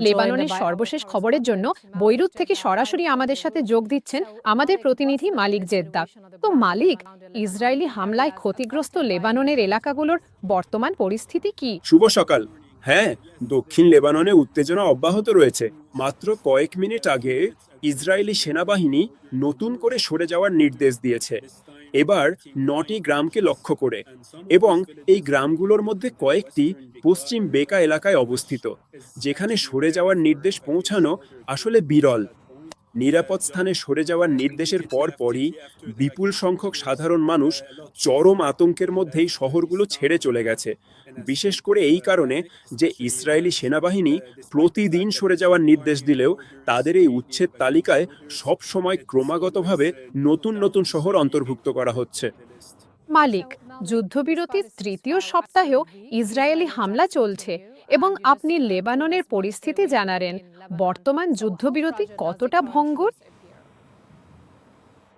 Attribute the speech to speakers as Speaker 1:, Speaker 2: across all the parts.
Speaker 1: লেবাননের সর্বশেষ খবরের জন্য বৈরুত থেকে সরাসরি আমাদের সাথে যোগ দিচ্ছেন আমাদের প্রতিনিধি মালিক জেদ্দা। তো মালিক, ইসরায়েলি হামলায় ক্ষতিগ্রস্ত লেবাননের এলাকাগুলোর বর্তমান পরিস্থিতি কি?
Speaker 2: শুভ সকাল। হ্যাঁ, দক্ষিণ লেবাননে উত্তেজনা অব্যাহত রয়েছে। মাত্র কয়েক মিনিট আগে ইসরায়েলি সেনাবাহিনী নতুন করে সরে যাওয়ার নির্দেশ দিয়েছে, এবার 9টি গ্রামকে লক্ষ্য করে, এবং এই গ্রামগুলোর মধ্যে কয়েকটি পশ্চিম বেকা এলাকায় অবস্থিত, যেখানে সরে যাওয়ার নির্দেশ পৌঁছানো আসলে বিরল। নিরাপদ স্থানে সরে যাওয়ার নির্দেশের পরপরই বিপুল সংখ্যক সাধারণ মানুষ চরম আতঙ্কের মধ্যেই শহরগুলো ছেড়ে চলে গেছে, বিশেষ করে এই কারণে যে ইসরায়েলি সেনাবাহিনী প্রতিদিন সরে যাওয়ার নির্দেশ দিলেও তাদের এই উচ্ছেদ তালিকায় সব সময় ক্রমাগতভাবে নতুন নতুন শহর অন্তর্ভুক্ত করা হচ্ছে।
Speaker 1: মালিক, যুদ্ধবিরতির তৃতীয় সপ্তাহেও ইসরায়েলি হামলা চলছে এবং আপনি লেবাননের পরিস্থিতি জানালেন। বর্তমান যুদ্ধবিরতি কতটা ভঙ্গুর?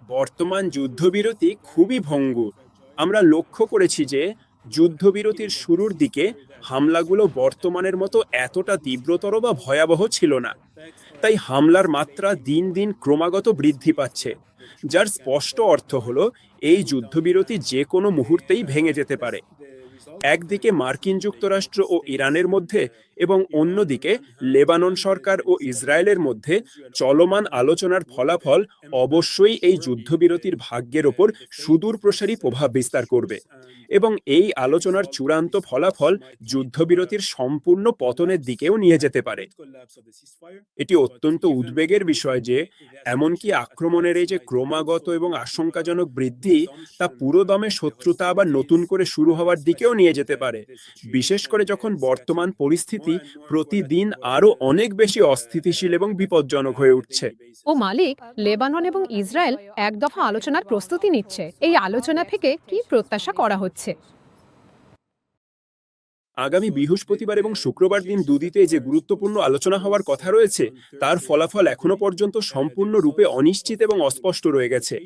Speaker 2: বর্তমান যুদ্ধবিরতি খুবই ভঙ্গুর। আমরা লক্ষ্য করেছি যে যুদ্ধবিরতির শুরুর দিকে হামলাগুলো বর্তমানের মতো এতটা তীব্রতর বা ভয়াবহ ছিল না। তাই হামলার মাত্রা দিন দিন ক্রমাগত বৃদ্ধি পাচ্ছে, যার স্পষ্ট অর্থ হলো এই যুদ্ধবিরতি যে কোনো মুহূর্তেই ভেঙে যেতে পারে। একদিকে মার্কিন যুক্তরাষ্ট্র ও ইরানের মধ্যে এবং অন্যদিকে লেবানন সরকার ও ইসরায়েলের মধ্যে চলমান আলোচনার ফলাফল অবশ্যই এই যুদ্ধবিরতির ভাগ্যের ওপর সুদূরপ্রসারী প্রভাব বিস্তার করবে, এবং এই আলোচনার চূড়ান্ত ফলাফল যুদ্ধবিরতির সম্পূর্ণ পতনের দিকেও নিয়ে যেতে পারে। এটি অত্যন্ত উদ্বেগের বিষয় যে এমনকি আক্রমণের এই যে ক্রমাগত এবং আশঙ্কাজনক বৃদ্ধি, তা পুরোদমে শত্রুতা আবার নতুন করে শুরু হওয়ার দিকেও নিয়ে যেতে পারে, বিশেষ করে যখন বর্তমান পরিস্থিতি প্রতিদিন আরো অনেক বেশি অস্থিতিশীল এবং বিপজ্জনক হয়ে উঠছে।
Speaker 1: ও মালিক, লেবানন এবং ইসরায়েল এক দফা আলোচনার প্রস্তুতি নিচ্ছে। এই আলোচনা থেকে কি প্রত্যাশা করা হচ্ছে?
Speaker 2: আগামী বৃহস্পতিবার এবং শুক্রবার দিন দুদিতে যে গুরুত্বপূর্ণ আলোচনা হওয়ার কথা রয়েছে, তার ফলাফল এখনো পর্যন্ত সম্পূর্ণরূপে অনিশ্চিত এবং অস্পষ্ট রয়ে গেছে।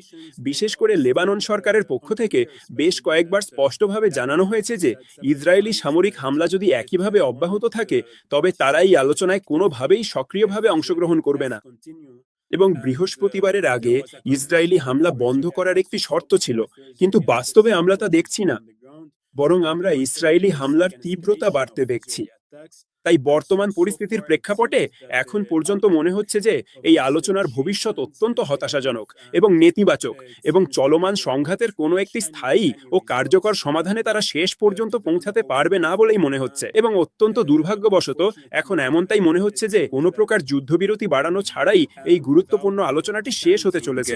Speaker 2: বিশেষ করে লেবানন সরকারের পক্ষ থেকে বেশ কয়েকবার স্পষ্টভাবে জানানো হয়েছে যে ইসরায়েলি সামরিক হামলা যদি একইভাবে অব্যাহত থাকে, তবে তারা এই আলোচনায় কোনোভাবেই সক্রিয়ভাবে অংশগ্রহণ করবে না। এবং বৃহস্পতিবারের আগে ইসরায়েলি হামলা বন্ধ করার একটি শর্ত ছিল, কিন্তু বাস্তবে আমরা তা দেখছি না, বরং আমরা ইসরায়েলি হামলার তীব্রতা বাড়তে দেখছি। তাই বর্তমান পরিস্থিতির প্রেক্ষাপটে এখন পর্যন্ত মনে হচ্ছে যে এই আলোচনার ভবিষ্যৎ অত্যন্ত হতাশাজনক এবং নেতিবাচক, এবং চলমান সংঘাতের কোনো একটি স্থায়ী ও কার্যকর সমাধানে তারা শেষ পর্যন্ত পৌঁছাতে পারবে না বলেই মনে হচ্ছে। এবং অত্যন্ত দুর্ভাগ্যবশত এখন এমনটাই মনে হচ্ছে যে কোনো প্রকার যুদ্ধবিরতি বাড়ানো ছাড়াই এই গুরুত্বপূর্ণ আলোচনাটি শেষ হতে চলেছে।